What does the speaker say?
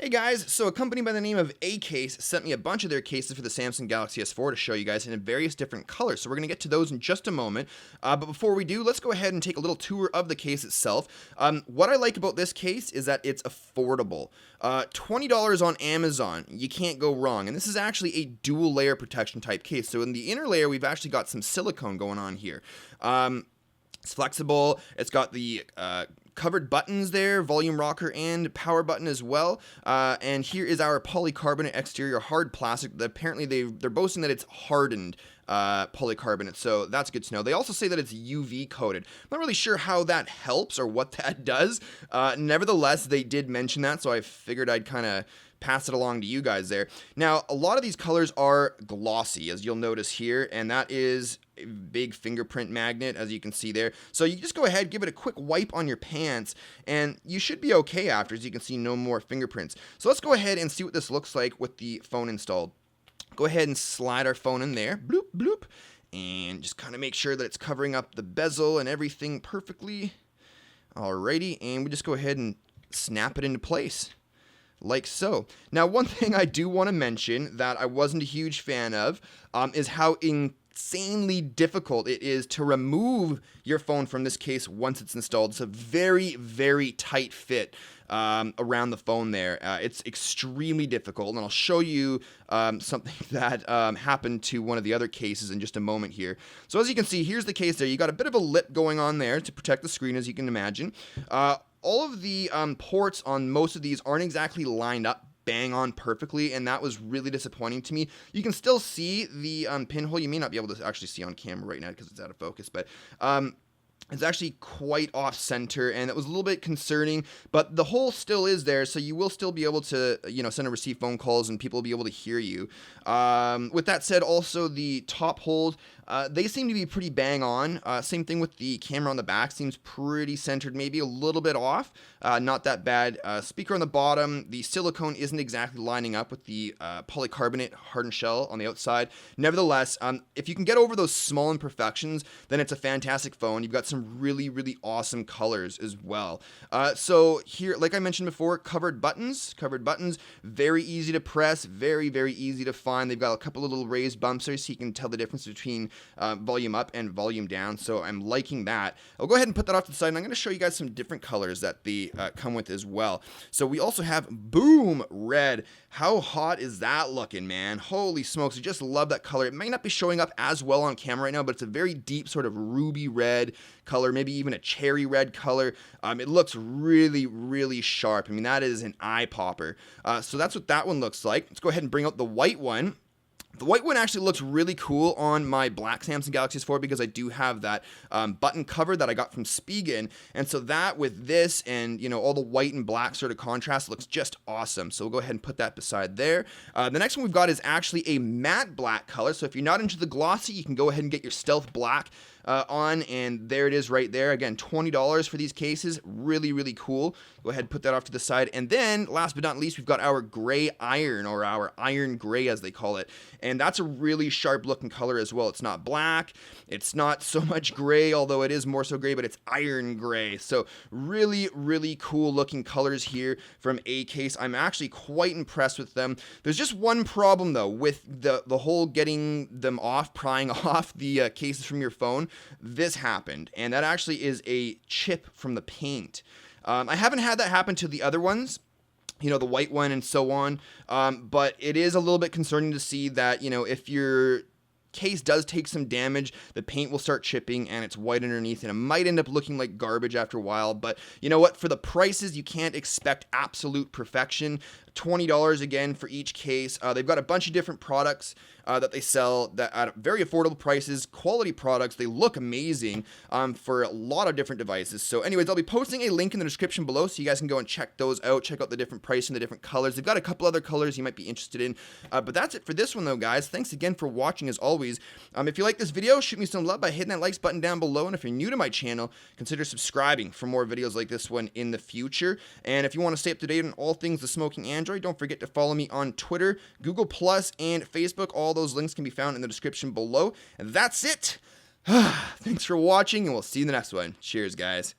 Hey guys, so a company by the name of Acase sent me a bunch of their cases for the Samsung Galaxy S4 to show you guys in various different colors. So we're going to get to those in just a moment. But before we do, let's go ahead and take a little tour of the case itself. What I like about this case is that it's affordable. $20 on Amazon, you can't go wrong. And this is actually a dual layer protection type case. So in the inner layer, we've actually got some silicone going on here. It's flexible. It's got the covered buttons there, volume rocker and power button as well. And here is our polycarbonate exterior hard plastic. Apparently they're boasting that it's hardened polycarbonate, so that's good to know. They also say that it's UV coated. I'm not really sure how that helps or what that does. Nevertheless, they did mention that, so I figured I'd kind of pass it along to you guys there. Now, a lot of these colors are glossy, as you'll notice here, and that is a big fingerprint magnet, as you can see there. So you just go ahead, give it a quick wipe on your pants, and you should be okay after, as you can see, no more fingerprints. So let's go ahead and see what this looks like with the phone installed. Go ahead and slide our phone in there, bloop, bloop, and just kind of make sure that it's covering up the bezel and everything perfectly. Alrighty, and we just go ahead and snap it into place. Like so. Now, one thing I do want to mention that I wasn't a huge fan of is how insanely difficult it is to remove your phone from this case once it's installed. It's a very, very tight fit around the phone there. It's extremely difficult, and I'll show you something that happened to one of the other cases in just a moment here. So as you can see, here's the case there. You got a bit of a lip going on there to protect the screen, as you can imagine. All of the ports on most of these aren't exactly lined up bang on perfectly, and that was really disappointing to me. You can still see the pinhole. You may not be able to actually see on camera right now because it's out of focus, but it's actually quite off center, and it was a little bit concerning, but the hole still is there, so you will still be able to, send and receive phone calls, and people will be able to hear you. With that said, also the top holes, they seem to be pretty bang on. Same thing with the camera on the back, seems pretty centered, maybe a little bit off. Not that bad. Speaker on the bottom, the silicone isn't exactly lining up with the polycarbonate hardened shell on the outside. Nevertheless, if you can get over those small imperfections, then it's a fantastic phone. You've got some really, really awesome colors as well. So here, like I mentioned before, covered buttons, very easy to press, very, very easy to find. They've got a couple of little raised bumps there, so you can tell the difference between volume up and volume down, so I'm liking that. I'll go ahead and put that off to the side, and I'm going to show you guys some different colors that they come with as well. So we also have Boom Red. How hot is that looking, man? Holy smokes, I just love that color. It might not be showing up as well on camera right now, but it's a very deep sort of ruby red color, maybe even a cherry red color. It looks really, really sharp. I mean, that is an eye popper. So that's what that one looks like. Let's go ahead and bring out the white one. The white one actually looks really cool on my black Samsung Galaxy S4 because I do have that button cover that I got from Spigen, and so that with this and all the white and black sort of contrast looks just awesome. So we'll go ahead and put that beside there. The next one we've got is actually a matte black color. So if you're not into the glossy, you can go ahead and get your stealth black on, and there it is right there. Again, $20 for these cases. Really, really cool. Go ahead and put that off to the side. And then, last but not least, we've got our gray iron, or our iron gray as they call it. And that's a really sharp looking color as well. It's not black. It's not so much gray, although it is more so gray, but it's iron gray. So really, really cool looking colors here from Acase. I'm actually quite impressed with them. There's just one problem though with the whole getting them off, prying off the cases from your phone. This happened, and that actually is a chip from the paint. I haven't had that happen to the other ones, the white one and so on, but it is a little bit concerning to see that, if your case does take some damage, the paint will start chipping and it's white underneath, and it might end up looking like garbage after a while. But you know what, for the prices, you can't expect absolute perfection. $20 again for each case. They've got a bunch of different products that they sell that at very affordable prices, quality products. They look amazing for a lot of different devices. So anyways, I'll be posting a link in the description below so you guys can go and check those out, check out the different price and the different colors. They've got a couple other colors you might be interested in, but that's it for this one though, guys. Thanks again for watching as always. If you like this video, shoot me some love by hitting that likes button down below, and if you're new to my channel, consider subscribing for more videos like this one in the future. And if you want to stay up to date on all things the smoking Android, don't forget to follow me on Twitter, Google Plus, and Facebook. All those links can be found in the description below. And that's it. Thanks for watching, and we'll see you in the next one. Cheers, guys.